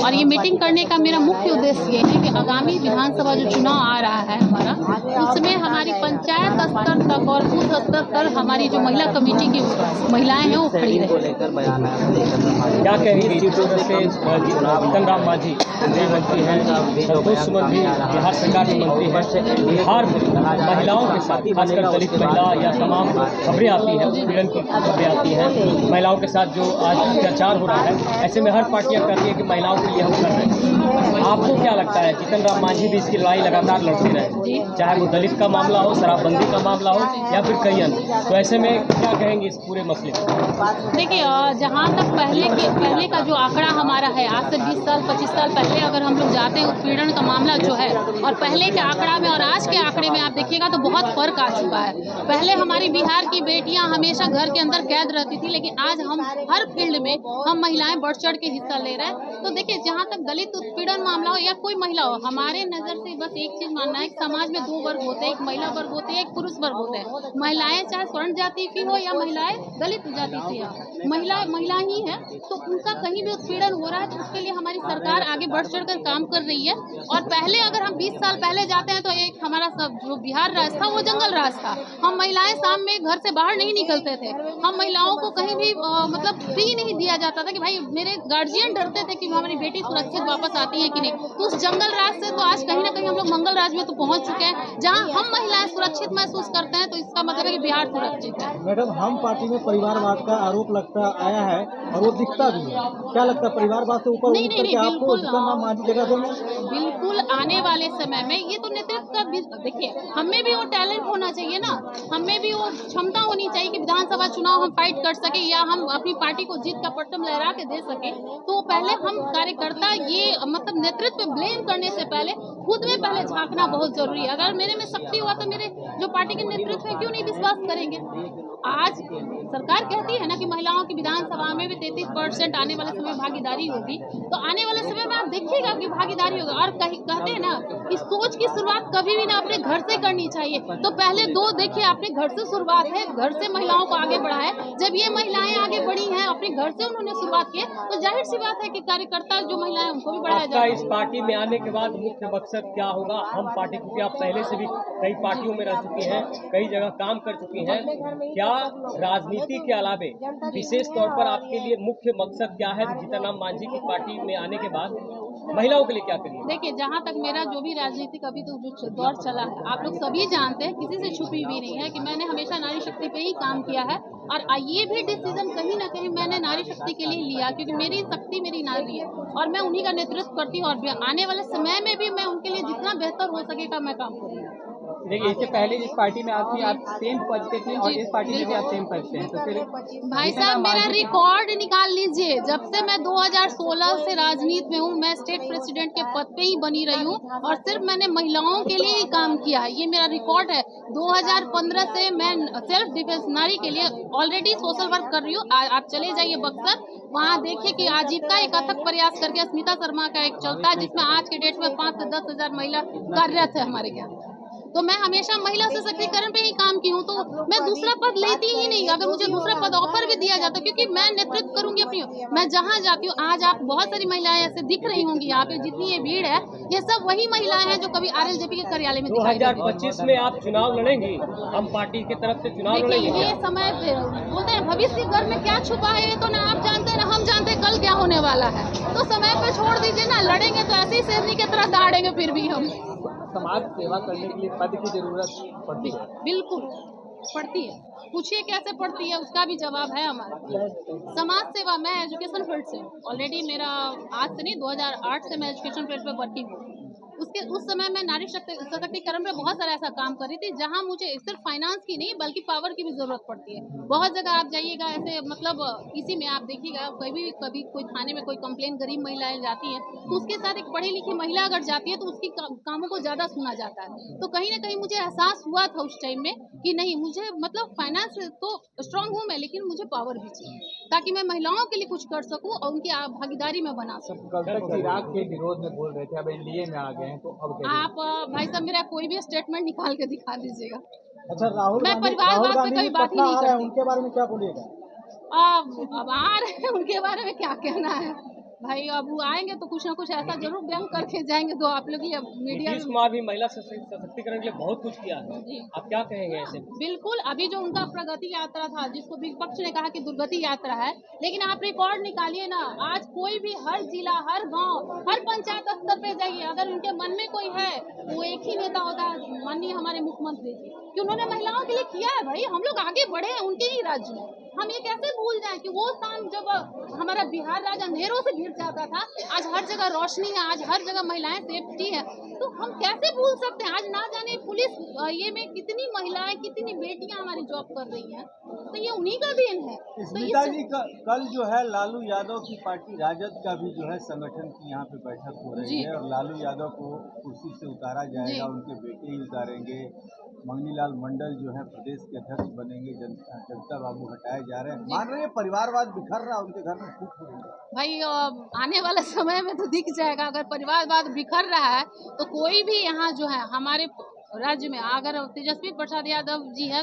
और ये मीटिंग करने का मेरा मुख्य उद्देश्य ये है कि आगामी विधानसभा जो चुनाव आ रहा है हमारा, उसमें हमारी पंचायत स्तर तक और बूथ स्तर तक हमारी जो महिला कमेटी की महिलाएं हैं वो खड़ी रहे। क्या कहेंगे सीटों में से जीतन राम मांझी केंद्रीय मंत्री हैं, संतोष सुमन भी बिहार सरकार के मंत्री हैं, बिहार में महिलाओं के साथ खासकर दलित महिला या तमाम खबरें आती हैं, उत्पीड़न की खबरें आती हैं, महिलाओं के साथ जो आज अत्याचार हो रहा है, ऐसे में हर पार्टियां कहती है कि महिलाओं के लिए हम कर रहे हैं। आपको क्या लगता है जीतन राम मांझी भी इसकी लड़ाई लगातार लड़ते रहे, चाहे वो दलित का मामला हो, शराबबंदी का मामला हो या फिर कई अन्य, तो ऐसे में क्या कहेंगे इस पूरे मसले पर? देखिए, जहाँ तक पहले का जो आंकड़ा हमारा है, आज से 20 साल 25 साल पहले अगर हम लोग जाते हैं, उत्पीड़न का मामला जो है और पहले के आंकड़ा में और आज के आंकड़े में आप देखिएगा तो बहुत फर्क आ चुका है। पहले हमारी बिहार की बेटियां हमेशा घर के अंदर कैद रहती थी, लेकिन आज हम हर फील्ड में हम महिलाएं बढ़ चढ़ के हिस्सा ले रहे हैं। तो देखिए, जहाँ तक दलित उत्पीड़न मामला हो या कोई महिला हो, हमारे नजर से बस एक चीज मानना है, समाज में दो वर्ग होते हैं, एक महिला वर्ग होते हैं, एक पुरुष वर्ग होते हैं। महिलाएं चाहे स्वर्ण जाति की हो या महिलाएं दलित जाति से हो, महिला ही है, तो उनका कहीं भी उत्पीड़न हो रहा है तो उसके लिए हमारी सरकार आगे बढ़ चढ़कर काम कर रही है। और पहले अगर हम 20 साल पहले जाते हैं तो एक हमारा सब जो बिहार राज था वो जंगल राज था। हम महिलाएं शाम में घर से बाहर नहीं निकलते थे, हम महिलाओं को कहीं भी मतलब फ्री नहीं दिया जाता था कि भाई मेरे गार्जियन डरते थे कि हमारी बेटी सुरक्षित वापस आती है कि नहीं। तो उस जंगल राज से तो आज कहीं ना कहीं हम लोग मंगल राज में तो पहुंच चुके हैं, जहां हम महिलाएं सुरक्षित महसूस करते हैं, तो इसका मतलब है कि बिहार सुरक्षित है। मैडम, हम पार्टी में परिवारवाद का आरोप लगता आया है और वो दिखता भी है, क्या लगता है परिवारवाद से ऊपर उठ करके आपको जीतन राम मांझी जगह देंगे? बिल्कुल, आने वाले समय में ये तो नेतृत्व का भी देखिए, हमें भी वो टैलेंट होना चाहिए ना, हमें भी वो क्षमता होनी चाहिए कि विधानसभा चुनाव हम फाइट कर सके या हम अपनी पार्टी को जीत का परचम लहरा के दे सके। तो पहले हम कार्यकर्ता ये मतलब नेतृत्व ब्लेम करने से पहले खुद में पहले झांकना बहुत जरूरी है। अगर मेरे में शक्ति हुआ तो मेरे जो पार्टी के नेतृत्व है क्यों नहीं विश्वास करेंगे। आज सरकार कहती है ना कि महिलाओं की विधानसभा में भी 33% आने वाले समय भागीदारी होगी, तो आने वाले समय में आप देखिएगा कि भागीदारी होगा। और कहते हैं ना कि सोच की शुरुआत कभी भी ना अपने घर से करनी चाहिए, तो पहले दो देखिए अपने घर से शुरुआत है, घर से महिलाओं को आगे बढ़ाए। जब ये महिलाएं आगे बढ़ी हैं, अपने घर से उन्होंने शुरुआत की, तो जाहिर सी बात है कि कार्यकर्ता जो महिलाएं उनको भी बढ़ाया जाएगा। इस पार्टी में आने के बाद मुख्य मकसद क्या होगा? हम पार्टी, क्योंकि आप पहले से भी कई पार्टियों में रह चुकी हैं, कई जगह काम कर चुकी हैं, क्या राजनीति के अलावे विशेष तौर पर आपके लिए मुख्य मकसद क्या है जीतन राम मांझी की पार्टी में आने के बाद? महिलाओं के लिए क्या करिए? देखिए, जहाँ तक मेरा जो भी राजनीतिक अभी तो जो दौर चला है, आप लोग सभी जानते हैं, किसी से छुपी भी नहीं है कि मैंने हमेशा नारी शक्ति पे ही काम किया है। और ये भी डिसीजन कहीं ना कहीं मैंने नारी शक्ति के लिए लिया, क्योंकि मेरी शक्ति मेरी नारी है और मैं उन्हीं का नेतृत्व करती हूँ। और आने वाले समय में भी मैं उनके लिए जितना बेहतर हो सकेगा मैं काम करूँगी। देखिए, इससे पहले जिस पार्टी में आप सेम पद पे थे और इस पार्टी में भी आप सेम पद पे हैं, तो फिर भाई साहब मेरा रिकॉर्ड निकाल लीजिए। जब से मैं 2016 से राजनीति में हूँ, मैं स्टेट प्रेसिडेंट के पद पे ही बनी रही हूँ और सिर्फ मैंने महिलाओं के लिए ही काम किया है, ये मेरा रिकॉर्ड है। 2015 से मैं सेल्फ डिफेंस नारी के लिए ऑलरेडी सोशल वर्क कर रही हूँ। आप चले जाइए बक्सर, वहाँ देखिए कि आजीविका एक अथक प्रयास करके स्मिता शर्मा का एक चलता है, जिसमें आज के डेट में 5 से 10 हजार महिला कार्यरत है हमारे यहाँ। तो मैं हमेशा महिला सशक्तिकरण पे ही काम की हूँ, तो मैं दूसरा पद लेती ही नहीं। अगर मुझे दूसरा पद ऑफर भी दिया जाता, क्योंकि मैं नेतृत्व करूंगी अपनी, मैं जहाँ जाती हूँ। आज आप बहुत सारी महिलाएं ऐसे दिख रही होंगी यहाँ पे, जितनी ये भीड़ है, ये सब वही महिलाएं हैं जो कभी RLJP के कार्यालय में 2025 में आप चुनाव लड़ेंगी, हम पार्टी की तरफ से चुनाव लड़ेंगे। ये समय बोलते हैं भविष्य घर में क्या छुपा है, ये तो ना आप जानते हैं ना हम जानते कल क्या होने वाला है। तो समय पे छोड़ दीजिए ना, लड़ेंगे तो ऐसे ही शेरनी की तरह दौड़ेंगे फिर भी हम। समाज सेवा करने के लिए पद की जरूरत पड़ती है। बिल्कुल पड़ती है, पूछिए कैसे पड़ती है, उसका भी जवाब है हमारा। समाज सेवा, मैं एजुकेशन फील्ड से ऑलरेडी मेरा आज से नहीं 2008 से मैं एजुकेशन फील्ड पे वर्किंग हूँ। उस समय मैं नारी सशक्तिकरण पे बहुत सारा ऐसा काम कर रही थी, जहाँ मुझे सिर्फ फाइनेंस की नहीं बल्कि पावर की भी जरूरत पड़ती है। बहुत जगह आप जाइएगा ऐसे, मतलब इसी में आप देखिएगा कभी कोई थाने में कोई कंप्लेन गरीब महिलाएं जाती है, तो उसके साथ एक पढ़ी लिखी महिला अगर जाती है तो उसकी कामों को ज्यादा सुना जाता है। तो कहीं ना कहीं मुझे एहसास हुआ था उस टाइम में कि नहीं, मुझे मतलब फाइनेंस तो स्ट्रांग हूँ मैं, लेकिन मुझे पावर भी चाहिए ताकि मैं महिलाओं के लिए कुछ कर सकूं और उनकी भागीदारी में बना सकूं। कल तक चिराग के विरोध में बोल रहे थे, अब एनडीए में आ गए हैं, तो अब क्या? आप भाई साहब मेरा कोई भी स्टेटमेंट निकाल के दिखा दीजिएगा। अच्छा, राहुल मैं परिवारवाद पे कभी बात ही नहीं करती। उनके बारे में क्या बोलिएगा? अब आ रहे हैं, उनके बारे में क्या कहना है। भाई अब वो आएंगे तो कुछ ना कुछ ऐसा जरूर व्यंग करके जाएंगे, तो आप लोग ये मीडिया नीतीश कुमार भी महिला सशक्तिकरण के लिए बहुत कुछ किया है, जी आप क्या कहेंगे ऐसे? बिल्कुल। अभी जो उनका प्रगति यात्रा था, जिसको विपक्ष ने कहा कि दुर्गति यात्रा है, लेकिन आप रिकॉर्ड निकालिए ना, आज कोई भी हर जिला, हर गांव, हर पंचायत स्तर पे जाइए, अगर उनके मन में कोई है, वो एक ही नेता होता है, माननीय हमारे मुख्यमंत्री जी, कि उन्होंने महिलाओं के लिए किया है। भाई हम लोग आगे बढ़े हैं उनके ही राज्य में, हम ये कैसे भूल जाएं कि वो शाम जब हमारा बिहार राज्य अंधेरों से घिर जाता था, आज हर जगह रोशनी है, आज हर जगह महिलाएं सेफ्टी है, तो हम कैसे भूल सकते हैं। आज ना जाने पुलिस ये में कितनी महिलाएं, कितनी बेटियां हमारी जॉब कर रही हैं, तो ये उन्हीं का देन है। स्मिता जी कल जो है लालू यादव की पार्टी राजद का भी जो है संगठन की यहाँ पे बैठक हो रही जी। है और लालू यादव को कुर्सी से उतारा जाएगा, जी। उनके बेटे ही उतारेंगे। मंगनीलाल मंडल जो है प्रदेश के अध्यक्ष बनेंगे, जगता बाबू हटाए जा रहे हैं। मान रहे हैं परिवारवाद बिखर रहा, उनके घर में फूट हो रही है। भाई आने वाले समय में तो दिख जाएगा, अगर परिवारवाद बिखर रहा है तो कोई भी यहाँ जो है हमारे राज्य में, अगर तेजस्वी प्रसाद यादव जी है